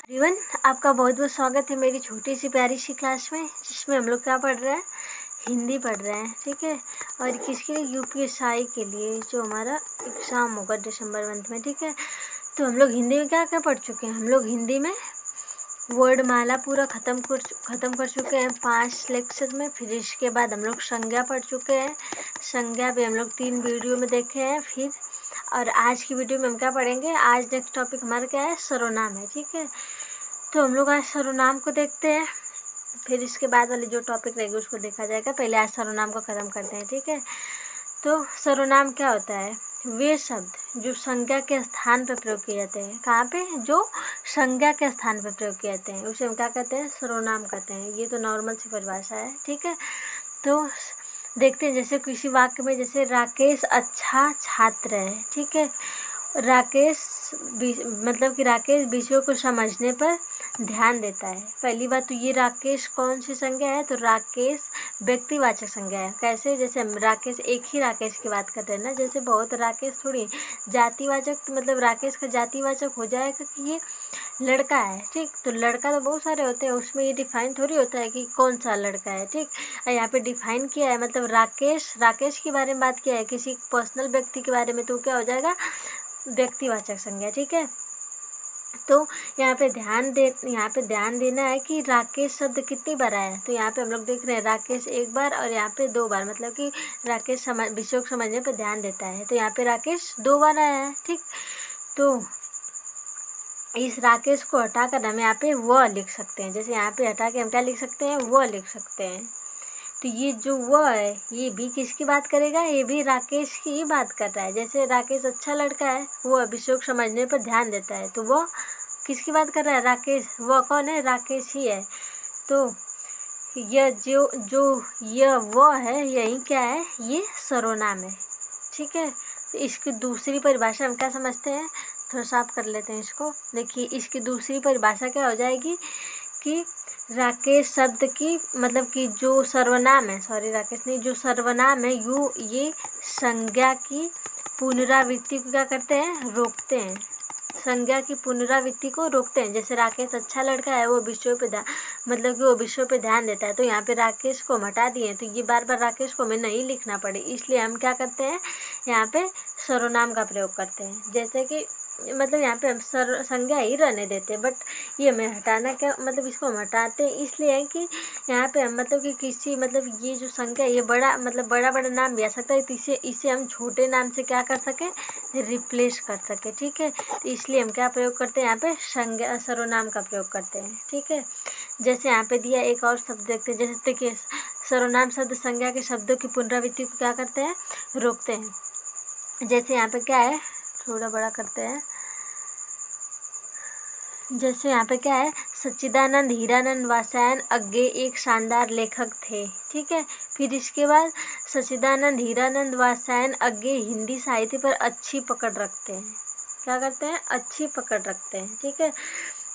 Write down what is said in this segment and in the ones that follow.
Everyone, आपका बहुत बहुत स्वागत है मेरी छोटी सी प्यारी सी क्लास में, जिसमें हम लोग क्या पढ़ रहे हैं, हिंदी पढ़ रहे हैं। ठीक है। और किसके लिए? यूपीएसआई के लिए, जो हमारा एग्ज़ाम होगा दिसंबर मंथ में। ठीक है। तो हम लोग हिंदी में क्या क्या पढ़ चुके हैं? हम लोग हिंदी में वर्णमाला पूरा ख़त्म कर चुके हैं 5 लेक्चर में। फिर इसके बाद हम लोग संज्ञा पढ़ चुके हैं। संज्ञा भी हम लोग 3 वीडियो में देखे हैं। फिर और आज की वीडियो में हम क्या पढ़ेंगे? आज नेक्स्ट टॉपिक हमारा क्या है? सर्वनाम है। ठीक है। तो हम लोग आज सर्वनाम को देखते हैं, फिर इसके बाद वाले जो टॉपिक रहेगा उसको देखा जाएगा। पहले आज सर्वनाम को ख़त्म करते हैं। ठीक है। तो सर्वनाम क्या होता है? वे शब्द जो संज्ञा के स्थान पर प्रयोग किए जाते हैं। कहाँ पे? जो संज्ञा के स्थान पर प्रयोग किए जाते हैं उसे हम क्या कहते हैं? सर्वनाम कहते हैं। ये तो नॉर्मल सी परिभाषा है। ठीक है। तो देखते हैं, जैसे किसी वाक्य में, जैसे राकेश अच्छा छात्र है। ठीक है। राकेश मतलब कि राकेश विषयों को समझने पर ध्यान देता है। पहली बात तो ये राकेश कौन सी संज्ञा है? तो राकेश व्यक्तिवाचक संज्ञा है। कैसे? जैसे हम राकेश, एक ही राकेश की बात करते हैं ना, जैसे बहुत राकेश थोड़ी। जातिवाचक मतलब राकेश का जातिवाचक हो जाएगा कि ये लड़का है। ठीक। तो लड़का तो बहुत सारे होते हैं, उसमें ये डिफाइन थोड़ी होता है कि कौन सा लड़का है। ठीक। यहाँ पे डिफाइन किया है, मतलब राकेश के बारे में बात किया है, किसी पर्सनल व्यक्ति के बारे में, तो क्या हो जाएगा? व्यक्तिवाचक संज्ञा। ठीक है। तो यहाँ पे ध्यान देना है कि राकेश शब्द कितनी बार आया है। तो यहाँ पे हम लोग देख रहे हैं राकेश एक बार और यहाँ पे 2 बार, मतलब कि राकेश विषयों को समझने पर ध्यान देता है। तो यहाँ पे राकेश 2 बार आया है। ठीक। तो इस राकेश को हटाकर हम यहाँ पे वह लिख सकते हैं। जैसे यहाँ पे हटा के हम क्या लिख सकते हैं? वह लिख सकते हैं। तो ये जो वह है, ये भी किसकी बात करेगा? ये भी राकेश की ही बात कर रहा है। जैसे राकेश अच्छा लड़का है, वह विषय को समझने पर ध्यान देता है, तो वह किसकी बात कर रहा है? राकेश। वह कौन है? राकेश ही है। तो यह यह वह है, यही क्या है? ये सर्वनाम है। ठीक है। तो इसकी दूसरी परिभाषा हम क्या समझते हैं? थोड़ा साफ कर लेते हैं इसको। देखिए, इसकी दूसरी परिभाषा क्या हो जाएगी कि राकेश शब्द की, मतलब कि जो सर्वनाम है, सॉरी राकेश नहीं, जो सर्वनाम है ये संज्ञा की पुनरावृत्ति को क्या करते हैं? रोकते हैं। संज्ञा की पुनरावृत्ति को रोकते हैं। जैसे राकेश अच्छा लड़का है, वो विषयों पे मतलब कि वो विषयों पे ध्यान देता है। तो यहाँ पे राकेश को हम हटा दिए, तो ये बार बार राकेश को हमें नहीं लिखना पड़े, इसलिए हम क्या करते हैं? यहाँ पे सर्वनाम का प्रयोग करते हैं। जैसे कि मतलब यहाँ पे हम संज्ञा ही रहने देते हैं, बट ये हमें हटाना क्या, मतलब इसको हम हटाते हैं इसलिए है कि यहाँ पे हम मतलब कि किसी, मतलब ये जो संज्ञा, ये बड़ा नाम भी आ सकता है, तो इसे हम छोटे नाम से क्या कर सकें? रिप्लेस कर सके। ठीक है। तो इसलिए हम क्या प्रयोग करते हैं? यहाँ पे संज्ञा सर्वनाम का प्रयोग करते हैं। ठीक है। जैसे यहाँ पे दिया एक और शब्द देखते हैं। जैसे देखिए, सर्वनाम शब्द संज्ञा के शब्दों की पुनरावृत्ति को क्या करते हैं? रोकते हैं। जैसे यहाँ पे क्या है, थोड़ा बड़ा करते हैं। जैसे यहाँ पे क्या है? सच्चिदानंद हीरानंद वात्स्यायन अज्ञे एक शानदार लेखक थे। ठीक है। फिर इसके बाद सच्चिदानंद हीरानंद वात्स्यायन अज्ञे हिंदी साहित्य पर अच्छी पकड़ रखते हैं। क्या करते हैं? अच्छी पकड़ रखते हैं। ठीक है।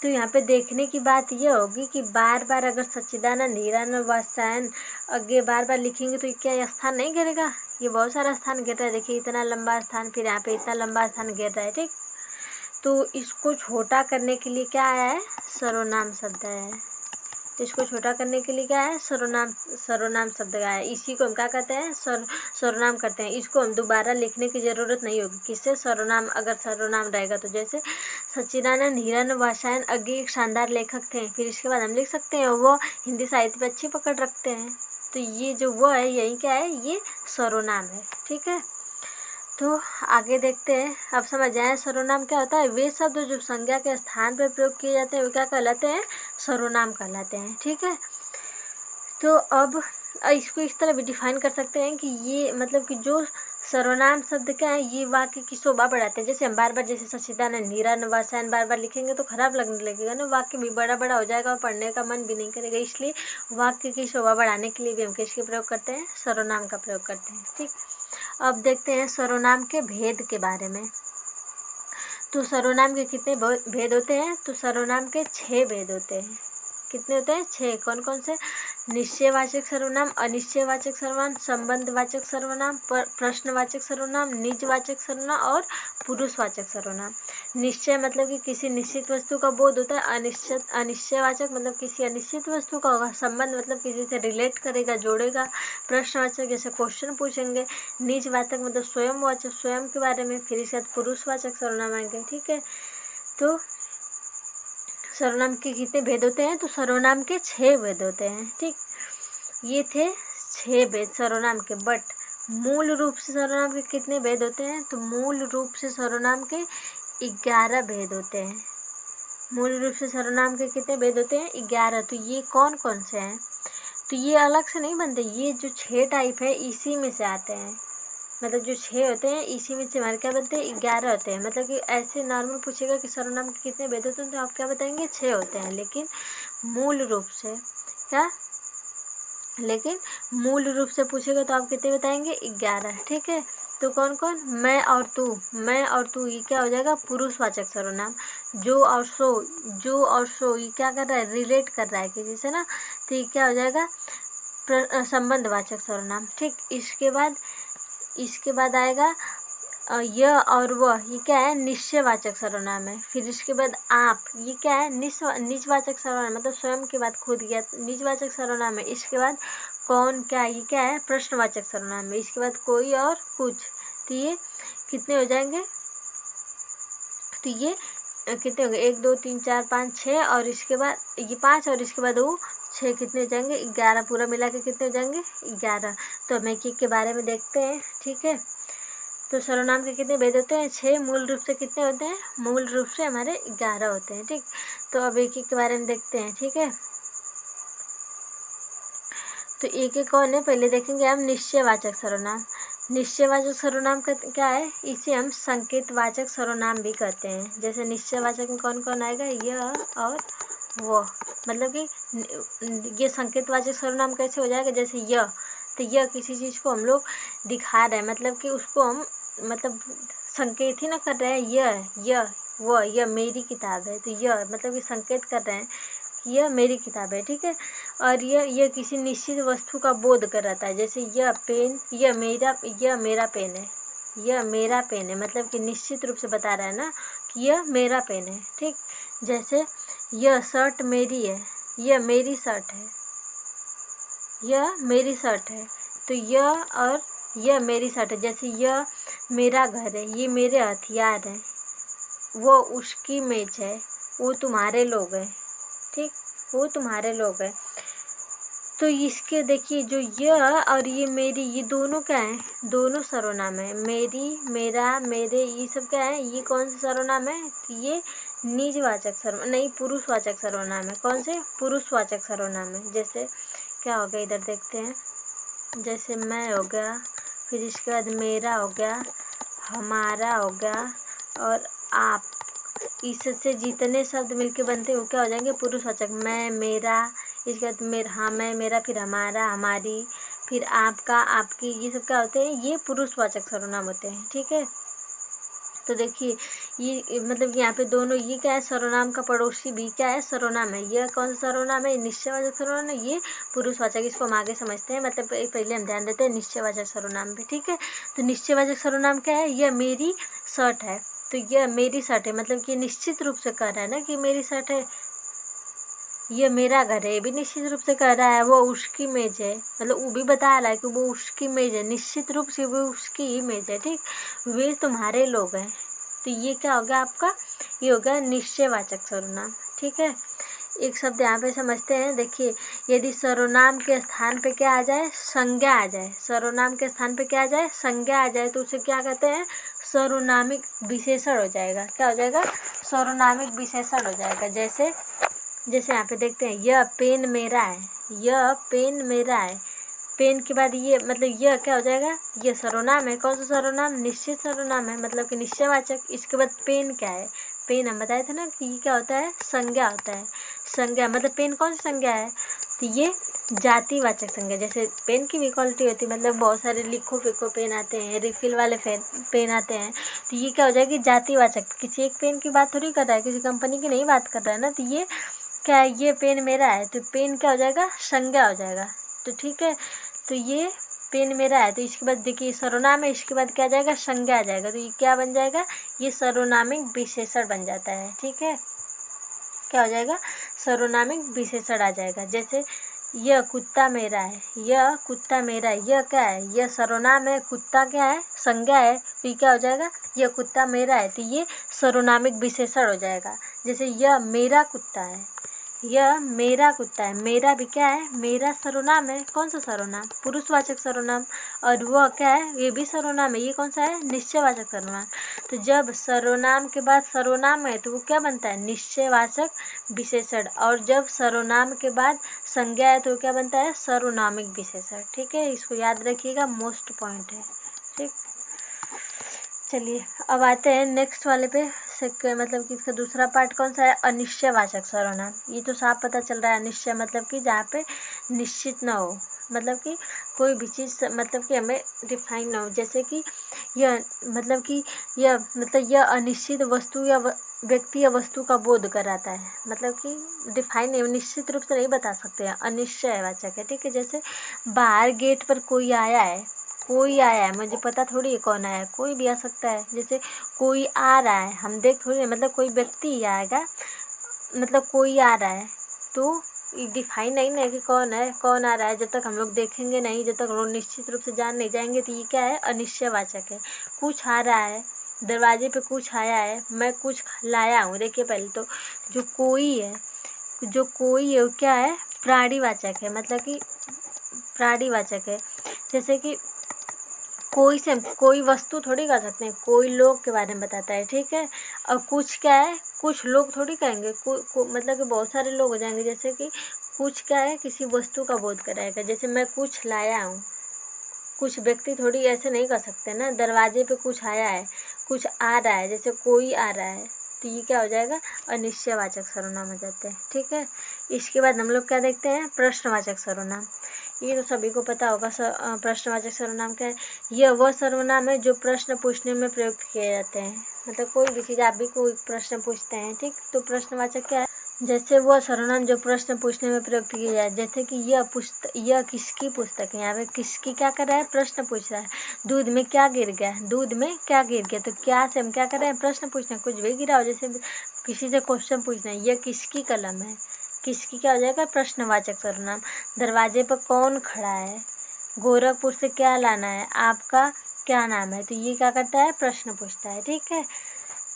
तो यहाँ पे देखने की बात यह होगी कि बार बार अगर सच्चिदानंद हीरानंद वात्स्यायन अज्ञे बार बार लिखेंगे तो क्या ये स्थान नहीं घेरेगा? ये बहुत सारा स्थान घेर रहा है। देखिए, इतना लंबा स्थान, फिर यहाँ पे इतना लंबा स्थान घेर रहा है। ठीक। तो इसको छोटा करने के लिए क्या आया है? सर्वनाम शब्द है। इसको छोटा करने के लिए क्या है? सर्वनाम शब्द आया है। इसी को हम क्या कहते हैं? सर्वनाम करते हैं। इसको हम दोबारा लिखने की ज़रूरत नहीं होगी। किससे? सर्वनाम, अगर सर्वनाम रहेगा तो। जैसे सच्चिदानंद हीरानंद वात्स्यायन अज्ञे एक शानदार लेखक थे, फिर इसके बाद हम लिख सकते हैं वो हिंदी साहित्य पर अच्छी पकड़ रखते हैं। तो ये जो वो है, यही क्या है? ये सर्वनाम है। ठीक है। तो आगे देखते हैं। अब समझ आए सर्वनाम क्या होता है? वे शब्द जो संज्ञा के स्थान पर प्रयोग किए जाते हैं वो क्या कहलाते हैं? सर्वनाम कहलाते हैं। ठीक है। तो अब इसको इस तरह भी डिफाइन कर सकते हैं कि ये, मतलब कि जो सर्वनाम शब्द क्या है, ये वाक्य की शोभा बढ़ाते हैं। जैसे हम बार बार, जैसे सच्चिदानंद हीरानंद वात्स्यायन बार बार लिखेंगे तो खराब लगने लगेगा ना, वाक्य भी बड़ा बड़ा हो जाएगा और पढ़ने का मन भी नहीं करेगा। इसलिए वाक्य की शोभा बढ़ाने के लिए भी हम किसके प्रयोग करते हैं? सर्वनाम का प्रयोग करते हैं। ठीक। अब देखते हैं सर्वनाम के भेद के बारे में। तो सर्वनाम के कितने भेद होते हैं? तो सर्वनाम के 6 भेद होते हैं। कितने होते हैं? 6। कौन कौन से? निश्चयवाचक सर्वनाम, अनिश्चयवाचक सर्वनाम, संबंधवाचक सर्वनाम, प्रश्नवाचक सर्वनाम, निजवाचक सर्वनाम और पुरुषवाचक सर्वनाम। निश्चय मतलब कि किसी निश्चित वस्तु का बोध होता है। अनिश्चयवाचक मतलब किसी अनिश्चित वस्तु का होगा। संबंध मतलब किसी से रिलेट करेगा, जोड़ेगा। प्रश्नवाचक जैसे क्वेश्चन पूछेंगे। निजवाचक मतलब स्वयंवाचक, स्वयं के बारे में। फिर इसके बाद पुरुषवाचक सर्वनाम आएंगे। ठीक है, तो सर्वनाम के कितने भेद होते हैं? तो सर्वनाम के 6 भेद होते हैं। ठीक, ये थे 6 भेद सर्वनाम के। बट मूल रूप से सर्वनाम के कितने भेद होते हैं? तो मूल रूप से सर्वनाम के 11 भेद होते हैं। मूल रूप से सर्वनाम के कितने भेद होते हैं? 11। तो ये कौन कौन से हैं? तो ये अलग से नहीं बनते, ये जो 6 टाइप है इसी में से आते हैं। मतलब जो 6 होते हैं इसी में से हमारे क्या बनते हैं? 11 होते हैं। मतलब कि ऐसे नॉर्मल पूछेगा कि सर्वनाम के कितने भेद होते हैं, तो आप क्या बताएंगे? 6 होते हैं। लेकिन मूल रूप से पूछेगा तो आप कितने बताएंगे? 11। ठीक है, तो कौन कौन? मैं और तू। मैं और तू ये क्या हो जाएगा? पुरुषवाचक सर्वनाम। जो और सो ये क्या कर रहा है? रिलेट कर रहा है किसी से ना, तो ये क्या हो जाएगा? संबंधवाचक सर्वनाम। ठीक, इसके बाद आएगा यह और वह, ये क्या है? निश्चयवाचक सर्वनाम है। फिर इसके बाद आप, ये क्या है? निजवाचक सर्वनाम, मतलब स्वयं के बाद खुद गया, निजवाचक सर्वनाम है। इसके बाद कौन, क्या, ये क्या है? प्रश्नवाचक सर्वनाम है। इसके बाद कोई और कुछ, तो ये कितने हो जाएंगे? तो ये कितने हो गए? 1 2 3 4 5 6 और इसके बाद ये 5 और इसके बाद वो 6, कितने हो जाएंगे? 11। पूरा मिला के कितने हो जाएंगे? 11। तो हम एक एक के बारे में देखते हैं। ठीक है, तो सर्वनाम के कितने भेद होते हैं? 6। मूल रूप से कितने होते हैं? मूल रूप से हमारे 11 होते हैं। ठीक, तो अब एक एक के बारे में देखते हैं। ठीक है, तो एक एक कौन है? पहले देखेंगे हम निश्चयवाचक सर्वनाम। निश्चयवाचक सर्वनाम का क्या है? इसे हम संकेतवाचक सर्वनाम भी कहते हैं। जैसे निश्चयवाचक में कौन कौन आएगा? यह और वह। मतलब कि ये संकेतवाचक सर्वनाम कैसे हो जाएगा? जैसे यह, तो यह किसी चीज़ को हम लोग दिखा रहे हैं, मतलब कि उसको हम मतलब संकेत ही ना कर रहे हैं। यह मेरी किताब है, तो यह मतलब कि संकेत कर रहे हैं यह मेरी किताब है। ठीक है, और यह किसी निश्चित वस्तु का बोध कराता है। जैसे यह पेन, यह मेरा पेन है, यह मेरा पेन है, मतलब कि निश्चित रूप से बता रहा है ना कि यह मेरा पेन है। ठीक, जैसे यह शर्ट मेरी है, यह मेरी शर्ट है, यह मेरी शर्ट है, तो यह मेरी शर्ट है। जैसे यह मेरा घर है, ये मेरे हथियार हैं, वो उसकी मेज है, वो तुम्हारे लोग हैं। ठीक, वो तुम्हारे लोग हैं। तो इसके देखिए, जो यह और ये मेरी, ये दोनों क्या है? दोनों सर्वनाम है। मेरी, मेरा, मेरे, ये सब क्या है? ये कौन सा सर्वनाम है? ये निजवाचक सर्वनाम नहीं, पुरुषवाचक सर्वनाम है। कौन से? पुरुषवाचक सर्वनाम है। जैसे क्या हो गया, इधर देखते हैं। जैसे मैं हो गया, फिर इसके बाद मेरा हो गया, हमारा हो गया और आप, इससे जितने शब्द मिलके बनते हैं वो क्या हो जाएंगे? पुरुषवाचक। मैं, मेरा, इसके बाद मेरा, हाँ मैं, मेरा, फिर हमारा, हमारी, फिर आपका, आपकी, ये सब क्या होते हैं? ये पुरुषवाचक सर्वनाम होते हैं। ठीक है, तो देखिए ये मतलब यहाँ पे दोनों, ये क्या है? सर्वनाम का पड़ोसी भी क्या है? सर्वनाम है। यह कौन सा सर्वनाम है? निश्चयवाचक सर्वनाम है। ये पुरुषवाचक। इसको हम आगे समझते हैं। मतलब पहले हम ध्यान देते हैं निश्चयवाचक सर्वनाम पे। ठीक है, तो निश्चयवाचक सर्वनाम क्या है? यह मेरी शर्ट है, तो यह मेरी शर्ट है, मतलब कि निश्चित रूप से कह रहा है ना कि मेरी शर्ट है। यह मेरा घर है, ये भी निश्चित रूप से कह रहा है। वो उसकी मेज है, मतलब वो भी बता रहा है कि वो उसकी मेज है, निश्चित रूप से वो उसकी ही मेज है। ठीक, वे तुम्हारे लोग हैं, तो ये क्या हो गया आपका? ये हो गया निश्चयवाचक सर्वनाम। ठीक है, एक शब्द यहाँ पे समझते हैं। देखिए, यदि सर्वनाम के स्थान पे क्या आ जाए? संज्ञा आ जाए। सर्वनाम के स्थान पे क्या आ जाए? संज्ञा आ जाए, तो उसे क्या कहते हैं? सर्वनामिक विशेषण हो जाएगा। क्या हो जाएगा? सर्वनामिक विशेषण हो जाएगा। जैसे यहाँ पे देखते हैं, यह पेन मेरा है, यह पेन मेरा है। पेन के बाद ये, मतलब यह क्या हो जाएगा? यह सर्वनाम है। कौन सा सर्वनाम? निश्चित सर्वनाम है, मतलब कि निश्चयवाचक। इसके बाद पेन क्या है? पेन हम बताए थे ना कि ये क्या होता है? संज्ञा होता है। संज्ञा मतलब पेन कौन सी संज्ञा है? तो ये जातिवाचक संज्ञा। जैसे पेन की भी क्वालिटी होती है, मतलब बहुत सारे लिखो फेंको पेन आते हैं, रिफिल वाले पेन आते हैं, तो ये क्या हो जाएगी? जातिवाचक। किसी एक पेन की बात थोड़ी कर रहा है, किसी कंपनी की नहीं बात कर रहा है ना, तो ये क्या है, ये पेन मेरा है, तो पेन क्या हो जाएगा, संज्ञा हो जाएगा। तो ठीक है, तो ये पेन मेरा है, तो इसके बाद देखिए सर्वनाम है, इसके बाद क्या आ जाएगा, संज्ञा आ जाएगा। तो ये क्या बन जाएगा, ये सर्वनामिक विशेषण बन जाता है। ठीक है, क्या हो जाएगा, सर्वनामिक विशेषण आ जाएगा। जैसे यह कुत्ता मेरा है, यह कुत्ता मेरा है, यह क्या है, यह सर्वनाम है, कुत्ता क्या है, संज्ञा है, तो ये क्या हो जाएगा, यह कुत्ता मेरा है, तो ये सर्वनामिक विशेषण हो जाएगा। जैसे यह मेरा कुत्ता है, यह मेरा कुत्ता है, मेरा भी क्या है, मेरा सर्वनाम है, कौन सा सर्वनाम, पुरुषवाचक सर्वनाम। और वह क्या है, ये भी सर्वनाम है, ये कौन सा है, निश्चयवाचक सर्वनाम। तो जब सर्वनाम के बाद सर्वनाम है तो वो क्या बनता है, निश्चयवाचक विशेषण। और जब सर्वनाम के बाद संज्ञा है तो क्या बनता है, सर्वनामिक विशेषण। ठीक है, इसको याद रखिएगा, मोस्ट पॉइंट है। ठीक, चलिए अब आते हैं नेक्स्ट वाले पे। मतलब कि इसका दूसरा पार्ट कौन सा है, अनिश्चयवाचक सर्वनाम। ये तो साफ पता चल रहा है, अनिश्चय मतलब कि जहाँ पे निश्चित ना हो, मतलब कि कोई भी चीज़ मतलब कि हमें डिफाइन ना हो। जैसे कि यह मतलब कि यह अनिश्चित वस्तु या व्यक्ति या वस्तु का बोध कराता है, मतलब कि डिफाइन नहीं, निश्चित रूप से नहीं बता सकते हैं, अनिश्चयवाचक है। ठीक है, जैसे बाहर गेट पर कोई आया है, कोई आया है, मुझे पता थोड़ी है कौन आया है, कोई भी आ सकता है। जैसे कोई आ रहा है, हम देख थोड़ी, मतलब कोई व्यक्ति ही आएगा, मतलब कोई आ रहा है, तो डिफाइन नहीं है कि कौन है, कौन आ रहा है। जब तक हम लोग देखेंगे नहीं, जब तक हम लोग निश्चित रूप से जान नहीं जाएंगे, तो ये क्या है, अनिश्चयवाचक है। कुछ आ रहा है, दरवाजे पे कुछ आया है, मैं कुछ लाया हूँ। देखिए पहले तो जो कोई है वो क्या है, प्राणीवाचक है, मतलब कि प्राणीवाचक है। जैसे कि कोई से कोई वस्तु थोड़ी कर सकते हैं, कोई लोग के बारे में बताता है। ठीक है, और कुछ क्या है, कुछ लोग थोड़ी कहेंगे, मतलब कि बहुत सारे लोग हो जाएंगे। जैसे कि कुछ क्या है, किसी वस्तु का बोध कराएगा। जैसे मैं कुछ लाया हूँ, कुछ व्यक्ति थोड़ी ऐसे नहीं कर सकते ना, दरवाजे पे कुछ आया है, कुछ आ रहा है, जैसे कोई आ रहा है, तो ये क्या हो जाएगा, अनिश्चयवाचक सर्वनाम हो जाते हैं। ठीक है, इसके बाद हम लोग क्या देखते हैं, प्रश्नवाचक सर्वनाम। ये तो सभी को पता होगा, प्रश्नवाचक सर्वनाम क्या है, यह वह सर्वनाम है जो प्रश्न पूछने में प्रयुक्त किए जाते हैं। मतलब कोई भी चीज़, आप भी कोई प्रश्न पूछते हैं, ठीक, तो प्रश्नवाचक क्या है, जैसे वह सर्वनाम जो प्रश्न पूछने में प्रयुक्त किया जाए। जैसे कि यह किसकी पुस्तक है, यहाँ पे किसकी क्या कर रहा है, प्रश्न पूछ रहा है। दूध में क्या गिर गया, दूध में क्या गिर गया, तो क्या से हम क्या कर रहे हैं, प्रश्न पूछ रहे हैं, कुछ भी गिरा हो, जैसे किसी से क्वेश्चन पूछना है, यह किसकी कलम है, किसकी क्या हो जाएगा, प्रश्नवाचक सर्वनाम। दरवाजे पर कौन खड़ा है, गोरखपुर से क्या लाना है, आपका क्या नाम है, तो ये क्या करता है, प्रश्न पूछता है। ठीक है,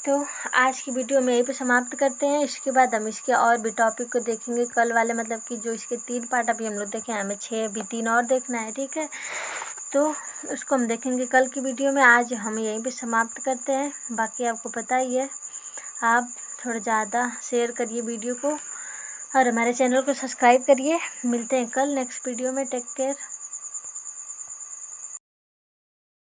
तो आज की वीडियो में यहीं पे समाप्त करते हैं। इसके बाद हम इसके और भी टॉपिक को देखेंगे कल वाले, मतलब कि जो इसके 3 पार्ट अभी हम लोग देखें, हमें 6 भी 3 और देखना है। ठीक है, तो उसको हम देखेंगे कल की वीडियो में। आज हम यहीं पे समाप्त करते हैं। बाकी आपको पता ही है, आप थोड़ा ज़्यादा शेयर करिए वीडियो को और हमारे चैनल को सब्सक्राइब करिए। मिलते हैं कल नेक्स्ट वीडियो में। Take care.